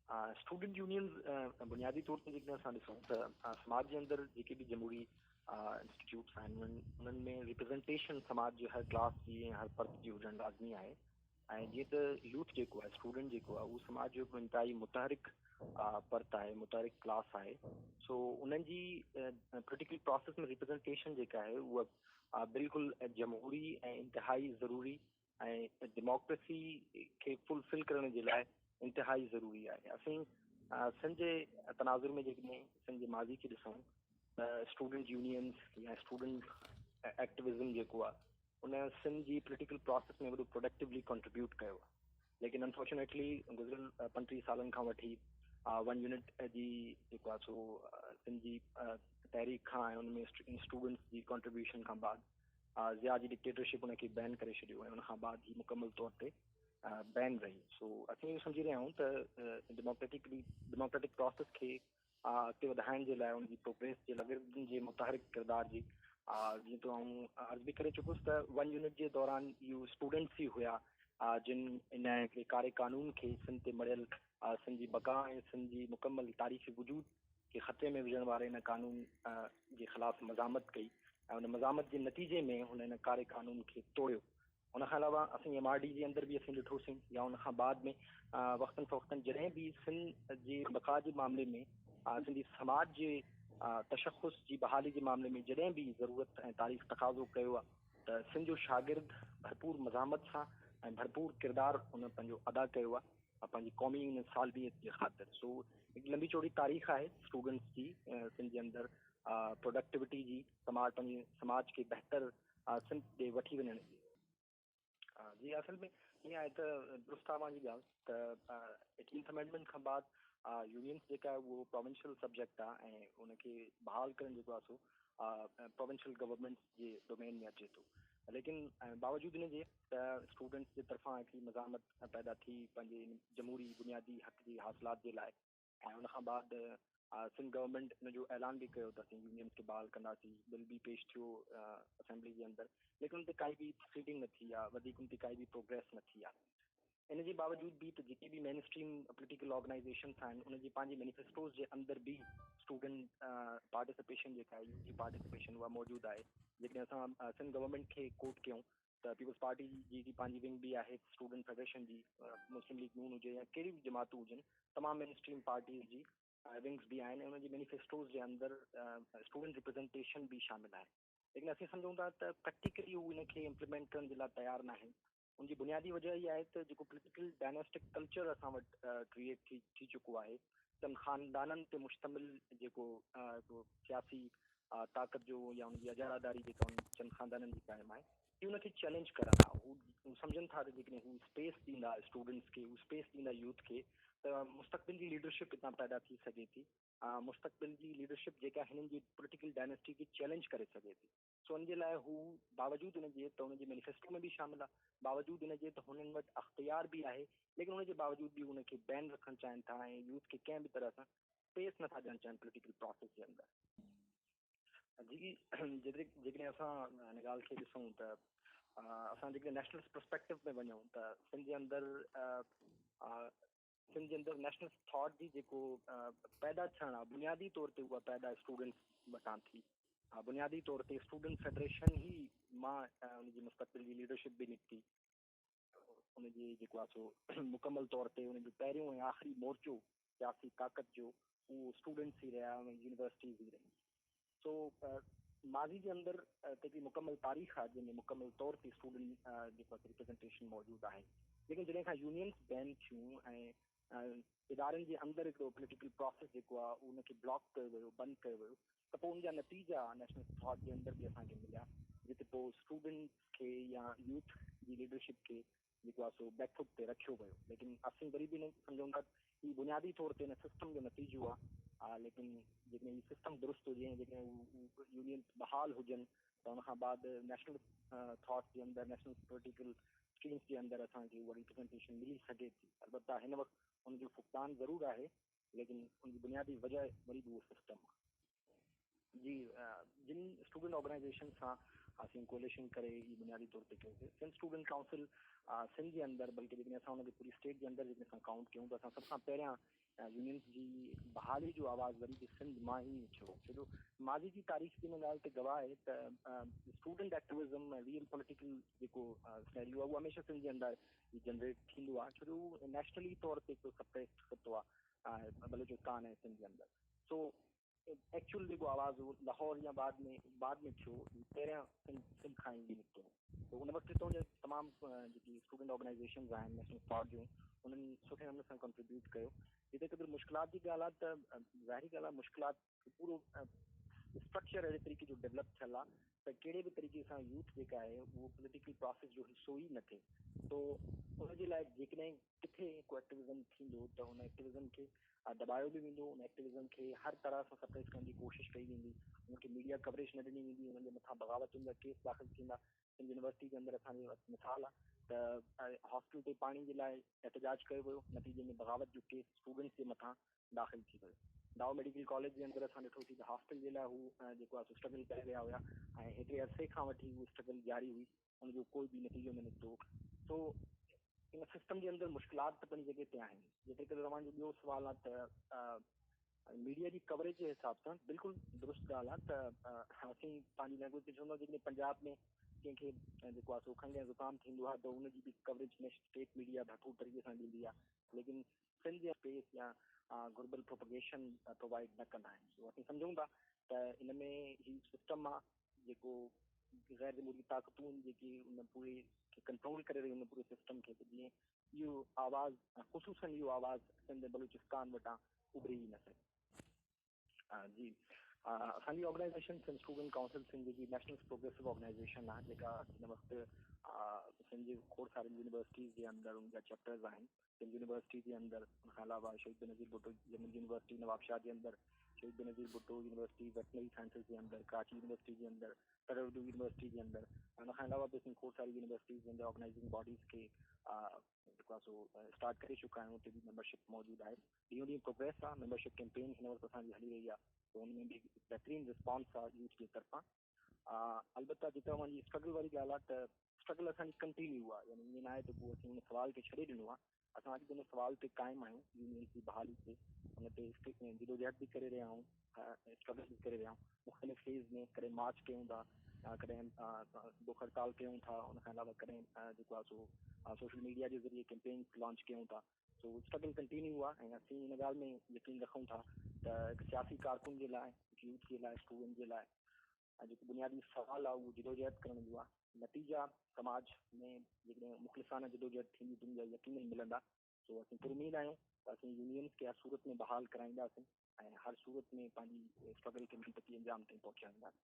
Student unions बुनियादी तौर ते जेकॾहिं असां ॾिसूं त समाज जे अंदरि जेके बि जमहूरी इंस्टीट्यूट्स आहिनि उन्हनि में रिप्रेज़ेंटेशन समाज जे हर क्लास जी ऐं हर पर्त जी हुजणु लाज़मी आहे। ऐं जीअं त यूथ जेको आहे, स्टूडेंट जेको आहे, उहो समाज जो हिकु इंतिहाई मुतहरिक पर्त आहे, मुतहरिक क्लास आहे। सो उन्हनि जी पोलिटिकल प्रोसेस में रिप्रेज़ेंटेशन जेका आहे उहा बिल्कुलु जमहूरी ऐं इंतिहाई ज़रूरी ऐं डेमोक्रेसी खे फुलफिल करण जे लाइ इंतिहाई ज़रूरी आहे। असीं सिंध जे तनाज़ुर में जेकॾहिं सिंध जे माज़ी खे ॾिसूं त स्टूडेंट यूनियंस या स्टूडेंट एक्टिविज़म जेको आहे उन सिंध जी पोलिटिकल प्रोसेस में वॾो प्रोडक्टिवली कंट्रीब्यूट कयो आहे। लेकिन अनफॉर्चुनेटली गुज़िरियल 35 सालनि खां वठी वन यूनिट जी जेको आहे सो सिंध जी तहरीक खां ऐं उन में स्टूडेंट्स जी कॉन्ट्रीब्यूशन खां बाद ज़िया जी डिक्टेटरशिप उनखे बैन करे छॾियो ऐं उनखां बाद ही मुकमल तौर ते बैन रही। सो असीं इहो सम्झी रहिया आहियूं त डेमोक्रेटिक प्रोसेस खे अॻिते वधाइण जे लाइ उनजी प्रोग्रेस जे लाइ जे मुतहरिक किरदार जी जीअं त आऊं अर्ज़ु बि करे चुकुसि त वन यूनिट जे दौरान इहो स्टूडेंट्स ई हुया जिन इन कारे कानून खे सिंध ते मढ़ियल सिंध जी बका ऐं सिंध जी मुकमल तारीख़ी वजूद खे ख़तरे में विझण वारे इन कानून जे ख़िलाफ़ मज़ामत कई ऐं उन मज़ामत जे नतीजे में हुन इन कारे कानून खे तोड़ियो। उनखां अलावा असीं MRD जे अंदरि बि असीं ॾिठोसीं या उनखां बाद में वक़्तनि फ़वक़्तनि जॾहिं बि सिंध जे बका जे मामले में सिंधी समाज जे तशख़ुस जी बहाली जे मामले में जॾहिं बि ज़रूरत ऐं तारीख़ तक़ाज़ो कयो आहे त सिंध जो शागिर्द भरपूर मज़ामत सां ऐं भरपूर किरदारु हुन पंहिंजो अदा कयो आहे पंहिंजी क़ौमी सालबियत जे ख़ातिर। सो हिकु लंबी चौड़ी तारीख़ आहे स्टूडेंट्स जी सिंध जे अंदरि प्रोडक्टिविटी जी, पंहिंजे समाज खे बहितर सिंध ॾे वठी वञण जी। जी असल में ईअं आहे त दुरुस्त आहे मुंहिंजी ॻाल्हि त 18th अमेंडमेंट खां बाद यूनियंस जेका आहे उहो प्रोविंशियल सब्जेक्ट आहे ऐं उनखे बहाल करणु जेको आहे सो प्रोविंशियल गवर्नमेंट जे डोमेन में अचे थो। लेकिन बावजूदि इन जे त स्टूडेंट्स जे तरफ़ां हिकिड़ी मज़ामत पैदा थी पंहिंजे जमहूरी बुनियादी हक़ जी हासिलात जे लाइ ऐं उनखां बाद सिंध गवर्नमेंट इन जो ऐलान बि कयो त असीं यूनियंस खे बहाल कंदासीं, बिल बि पेश थियो असेंबली जे अंदरि, लेकिन उन ते काई बि प्रोसीडिंग न थी आहे, वधीक उन ते काई बि प्रोग्रेस न थी आहे। इन जे बावजूद बि त जेके बि मेन स्ट्रीम पोलिटिकल ऑर्गेनाइज़ेशन्स आहिनि उन जे पंहिंजे मैनिफेस्टोज़ जे अंदरि बि स्टूडेंट पार्टिसिपेशन जेका आहे यूथ जी पार्टिसिपेशन उहा मौजूदु आहे। जेकॾहिं असां सिंध गवर्नमेंट खे कोट कयूं त पीपल्स पार्टी जी पंहिंजी विंग बि आहे, स्टूडेंट फेडरेशन जी, मुस्लिम लीग नून हुजे या कहिड़ी बि जमातूं हुजनि, तमामु मेन स्ट्रीम पार्टीज़ जी विंग्स भी आहिनि ऐं उनजे मैनिफेस्टोज़ जे अंदरि स्टूडेंट रिप्रेज़ेंटेशन बि शामिल आहे। लेकिन असीं सम्झूं था त प्रैक्टिकली हू इनखे इम्प्लीमेंट करण जे लाइ तयारु न आहिनि। उनजी बुनियादी वजह इहा आहे त जेको पॉलिटिकल डायनेस्टिक कल्चर असां वटि क्रिएट थी चुको आहे, चंद ख़ानदाननि ते मुश्तमिल जेको सियासी ताक़त जो या उनजी अजारादारी जेका उन चंद ख़ानदाननि जी क़ाइमु आहे, इहा उनखे चैलेंज करणु आहे। हू सम्झनि था त जेकॾहिं हू स्पेस ॾींदा स्टूडेंट्स खे, हू स्पेस ॾींदा यूथ खे, त मुस्तक़बिल जी लीडरशिप हितां पैदा थी सघे थी। मुस्तक़बिल जी लीडरशिप जेका हिननि जी पॉलिटिकल डायनेस्टी खे चैलेंज करे सघे थी। सो उनजे लाइ हू बावजूदि इन जे त उनजे मैनिफेस्टो में बि शामिल आहे, बावजूदि इन जे त हुननि वटि अख़्तियार बि आहे, लेकिन उनजे बावजूदि बि उनखे बैन रखणु चाहिनि था ऐं यूथ खे कंहिं बि तरह सां स्पेस नथा ॾियणु चाहिनि पॉलिटिकल प्रोसेस जे अंदरि। जी जेकॾहिं असां हिन ॻाल्हि खे ॾिसूं त असां जेकॾहिं नेशनल पर्सपेक्टिव में वञूं त सिंध जे अंदरि नेशनल थॉट जी जेको पैदा थियणु आहे बुनियादी तौर ते उहा पैदा स्टूडेंट्स वटां थी। बुनियादी तौर ते स्टूडेंट फेडरेशन ई मां उनजी मुस्तक़बिल जी लीडरशिप बि निकिती। उनजी जेको आहे सो मुकमल तौर ते उनजो पहिरियों ऐं आख़िरी मोर्चो सियासी ताक़त जो उहो स्टूडेंट्स ई रहिया ऐं यूनिवर्सिटीज़ ई रही। सो माज़ी जे अंदरि हिकिड़ी मुकमल तारीख़ आहे जंहिंमें मुकमल तौर ते स्टूडेंट जेको आहे रिप्रेज़ेंटेशन मौजूदु आहे। लेकिन जॾहिं खां यूनियंस बैन थियूं ऐं इदारनि जे अंदरि हिकिड़ो पॉलिटिकल प्रोसेस जेको आहे उनखे ब्लॉक कयो वियो, बंदि कयो वियो, त पोइ उनजा नतीजा नेशनल थॉट जे अंदरि बि असांखे मिलिया, जिते पोइ स्टूडेंट खे या यूथ जी लीडरशिप खे जेको आहे सो बैकफुट ते रखियो वियो। लेकिन असीं वरी बि न सम्झूं था ही बुनियादी तौर ते हिन सिस्टम जो नतीजो आहे। लेकिन जेकॾहिं हीउ सिस्टम दुरुस्त हुजे, जेकॾहिं यूनियन बहाल हुजनि, त उनखां बाद नेशनल थॉट जे अंदरि, नेशनल पॉलिटिकल स्ट्रीम्स जे अंदरि असांखे उहा रिप्रेज़ेंटेशन मिली सघे थी। अलबत्ता हिन वक़्तु उनजो फुक़दान ज़रूरु आहे, लेकिन उनजी बुनियादी वजह वरी बि उहो सिस्टम आहे। जी जिन स्टूडेंट ऑर्गेनाइज़ेशन सां असीं कोलेशन करे ई बुनियादी तौर ते कयोसीं। सिंध स्टूडेंट काउंसिल सिंध जे अंदरि, बल्कि जेकॾहिं असां हुनखे पूरी स्टेट जे अंदरि जेकॾहिं असां काउंट कयूं त असां सभ खां पहिरियां यूनियंस जी बहाली जो आवाज़ु वरी बि सिंध मां ई उथियो। छो जो माज़ी जी तारीख़ जी हिन ॻाल्हि ते गवाह आहे त स्टूडेंट एक्टिविज़म ऐं रियल पॉलिटिकल जेको सिनेरियो आहे उहो हमेशह सिंध जे अंदरि जनरेट थींदो आहे, छो जो उहो नेशनली तौर ते हिकु सप्रेस खतो आहे बलोचिस्तान ऐं सिंध जे अंदरि। सो एक्चुअल जेको आवाज़ हो लाहौर या बाद में थियो, पहिरियां सिंध खां ई निकितो। त उन वक़्तु हितां जा तमामु जेकी स्टूडेंट ऑर्गेनाइज़ेशन्स आहिनि नेशनल थॉट जूं, उन्हनि सुठे नमूने सां कंट्रीब्यूट कयो। जिते क़दुरु मुश्किलात जी ॻाल्हि आहे त ज़ाहिरी ॻाल्हि आहे, मुश्किलात पूरो स्ट्रक्चर अहिड़े तरीक़े जो डेवलप थियल आहे त कहिड़े बि तरीक़े सां यूथ जेका आहे उहो पॉलिटिकल प्रोसेस जो हिसो ई न थिए। तो उनजे लाइ जेकॾहिं किथे को एक्टिविज़म थींदो त उन एक्टिविज़म खे दॿायो बि वेंदो, उन एक्टिविज़म खे हर तरह सां सप्रेस करण जी कोशिशि कई वेंदी, उनखे मीडिया कवरेज न ॾिनी वेंदी, उन्हनि जे मथां बग़ावतुनि जा केस दाख़िल थींदा। सिंध यूनिवर्सिटी जे अंदरि असांजी मिसाल आहे त हॉस्टल ते पाणी जे लाइ एहतजाज कयो वियो, नतीजे में बग़ावत जो केस स्टूडेंट्स जे मथां दाख़िल थी वियो। डाउ मेडिकल कॉलेज जे अंदरि असां ॾिठो त हॉस्टल जे लाइ हू जेको आहे स्ट्रगल करे रहिया हुया ऐं हेतिरे अरसे खां वठी उहा स्ट्रगल जारी हुई, उनजो कोई बि नतीजो न निकितो। सो इन सिस्टम जे अंदरि मुश्किलात त पंहिंजी जॻह ते आहिनि। जेके करे तव्हांजो ॿियो सुवालु आहे त मीडिया जी कवरेज जे हिसाब सां बिल्कुलु दुरुस्त ॻाल्हि आहे त असीं पंहिंजी लैंग्वेज ते चवंदा जेकॾहिं पंजाब में कंहिंखे जेको आहे सो खंघि ऐं ज़ुकाम थींदो आहे त उनजी बि कवरेज स्टेट मीडिया भरपूर तरीक़े सां ॾींदी आहे, लेकिन सिंध या स्पेस या ग्लोबल प्रोपगेशन प्रोवाइड न कंदा आहिनि। सो असीं सम्झूं था त इन में ही सिस्टम आहे जेको गैर जमहूरी ताक़तूं जेकी उन पूरे कंट्रोल करे रही उन पूरे सिस्टम खे, त जीअं इहो आवाज़ु ख़ुशूसन इहो आवाज़ु सिंध बलूचिस्तान वटां उभरी ई न सघे। जी, असांजी organisation Sindh student council Sindh जेकी नेशनल प्रोग्रेसिव ऑर्गेनाइज़ेशन आहे, जेका हिन वक़्तु सिंध जे खोड़ सारी यूनिवर्सिटीज़ जे अंदरि उनजा चैप्टर्स आहिनि। सिंध यूनिवर्सिटी जे अंदरि उन खां अलावा शहीद बेनज़ीर भुट्टो यूनिवर्सिटी नवाबशाह जे अंदरि, Shaheed Benazir Bhutto university veterinary sciences जे अंदरि, कराची यूनिवर्सिटी जे अंदरि, तर उर्दू यूनिवर्सिटी जे अंदरि, उन खां अलावा बि खोड़ सारी यूनिवर्सिटीज़ जंहिंजा ऑर्गेनाइज़िंग बॉडीज़ खे जेको आहे सो स्टार्ट करे चुका आहियूं, उते बि मेंबरशिप मौजूदु आहे। ॾींहों ॾींहुं प्रोग्रेस आहे, मेंबरशिप कैंपेन हिन वक़्तु असांजी हली रही आहे, त हुन में बि बहितरीनु रिस्पॉन्स आहे यूथ जे तरफ़ां। अलबत्ता जिते तव्हांजी स्ट्रगल वारी ॻाल्हि आहे त स्ट्रगल असांजी कंटिन्यू आहे, यानी ईअं न आहे त पोइ असीं हुन सुवाल खे छॾे ॾिनो आहे। असां अॼु हुन सुवाल ते क़ाइमु आहियूं, यूनियन जी बहाली ते, हुन ते जिदोजहद बि करे रहिया आहियूं, स्ट्रगल बि करे रहिया आहियूं मुख़्तलिफ़ फेज़ में। कॾहिं मार्च कयूं था, कॾहिं बुख हड़ताल कयूं था, उन खां अलावा कॾहिं जेको आहे सो सोशल मीडिया जे ज़रिए कैंपेन लॉन्च कयूं था। सो स्ट्रगल कंटिन्यू आहे ऐं असीं हिन ॻाल्हि में यकीन रखूं था त हिकु सियासी कारकुन जे लाइ, यूथ जे लाइ, स्टूडेंट जे लाइ जेको बुनियादी सवाल आहे उहो जिदोजहद करण जो आहे। नतीजा समाज में जेकॾहिं मुख़लिसाना जिदोजहद थींदी त उनजा यकीन मिलंदा। सो असीं पुरउमीद आहियूं त असीं यूनियंस खे हर सूरत में बहाल कराईंदासीं ऐं हर सूरत में पंहिंजी स्ट्रगल खे मुंतक़ी अंजाम ताईं पहुचाईंदासीं।